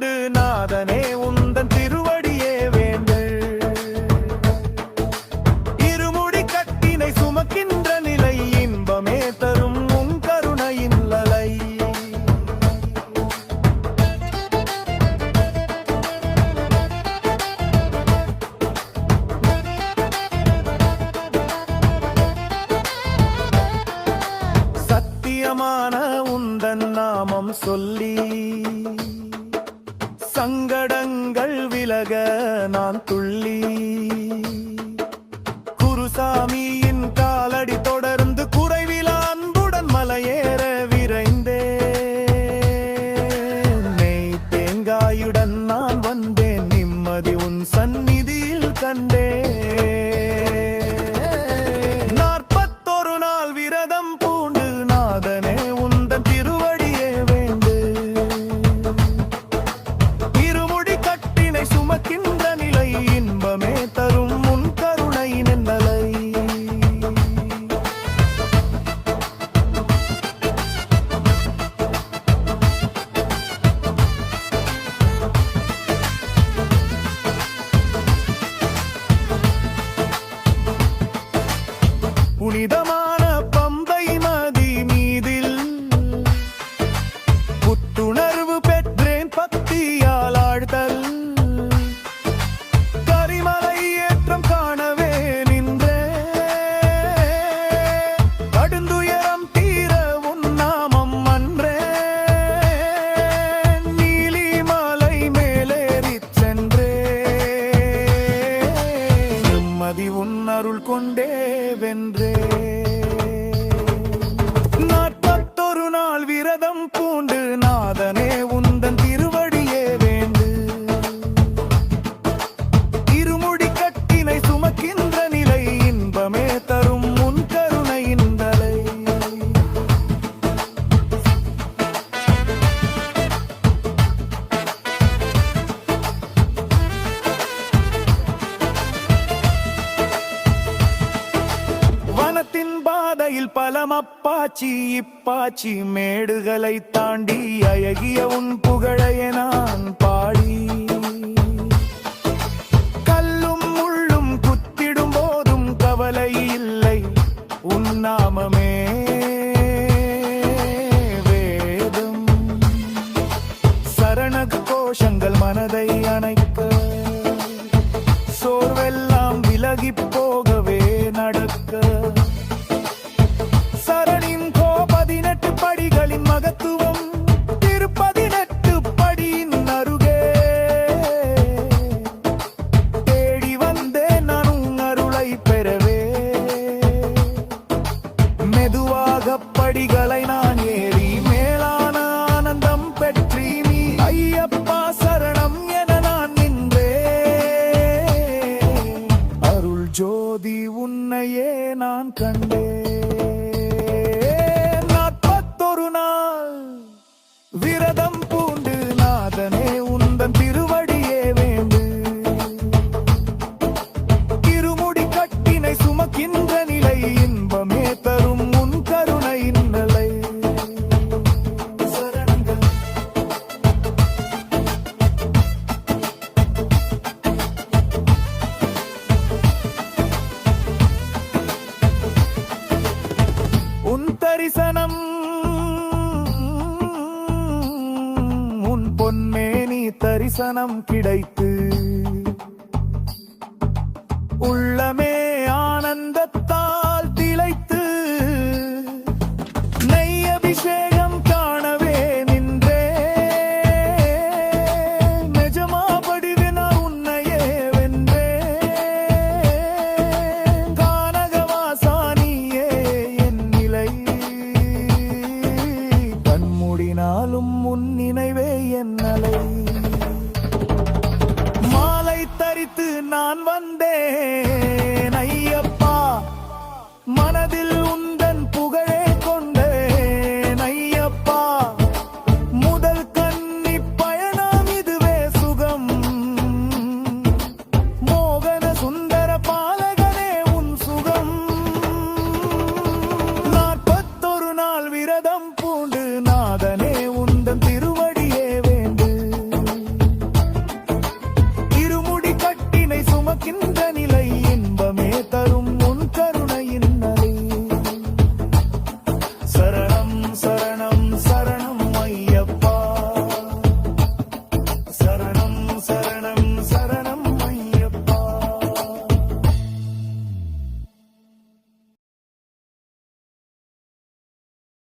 பூண்டு நாதனே உந்தன் திருவடியே வேண்டு. இருமுடி கட்டினை சுமக்கின்ற நிலை இன்பமே தரும் உன் கருணையின் லலை. சத்தியமான உந்தன் நாமம் சொல்லி சங்கடங்கள் விலக நான் துள்ளி. குருசாமியின் காலடி தொடர்ந்து குறைவில அன்புடன் மலையேற விரைந்தேன். நெய் தேங்காயுடன் நான் வந்தேன், நிம்மதி உன் சந்நிதியில் கண்டேன். 41 நாள் விரதம் பூண்டு நாதனே உந்தன் திருவடியே வேண்டு. இருமுடி கட்டினை சுமக்கின்ற நிலை இன்பமே தரும் உன் கருணையின் நலை. புனிதமான பம்பை நதி மீதில் புத்துணர்வு பெற்றேன் பக்தியால் ஆழ்தல். கரிமலை ஏற்றம் காணவே நின்றேன், கடுந்துயரம் தீர உன் நாமம் அன்றேன். நீலிமலை மேலேறிச் சென்றேன், நிம்மதி உன் அருள் கொண்டே வென்றே. 41 நாள் விரதம் பூண்டு நாதனே உந்தன் திருவடியே வேண்டு. இருமுடி கட்டினை சுமக்கின்ற நிலை இன்பமே தரும் உன் கருணையின் தலை. வனத்தின் பாதையில் பலமப்பாச்சி இப்பாச்சி மேடுகளை தாண்டி அழகிய உன் புகழைய நான் பாடி. கல்லும் முள்ளும் குத்திடும் போதும் கவலை இல்லை, உன் நாமமே வேதம். சரண கோஷங்கள் மனதை அணைக்க, சோர்வெல்லாம் விலகி போகவே நடக்க. சரணின் 18 படிகளின் மகத்துவம் திரு 18 படியின் அருகே தேடி வந்தேன் நான் உன் அருளை பெறவே. மெதுவாக படிகளை நான் ஏறி மேலான ஆனந்தம் பெற்றி நீ ஐயப்பா சரணம் என நான் நின்றேன். அருள் ஜோதி உன்னையே நான் கண்டேன். 41 நாள் விரதம் பூண்டு நாதனே உந்தன் திருவடியே வேண்டு. இருமுடி கட்டினை சுமக்கின்ற நிலை இன்பமே தரும் உன் கருணையின் நிலை. சரணங்கள் உன் தரிசனம் உன் பொன்மேனி தரிசனம் கிடைத்து உள்ளமே ஆனந்தத்தால் திளைத்து. நெய் அபிஷேகம் காணவே நின்றேன், நிஜமா படிவினா உன்னையே வென்றேன். கானகவாசானியே என் நிலை, கண்மூடினாலும் உன் நினைவே என் அலை. மாலை தரித்து நான் வந்தேன்,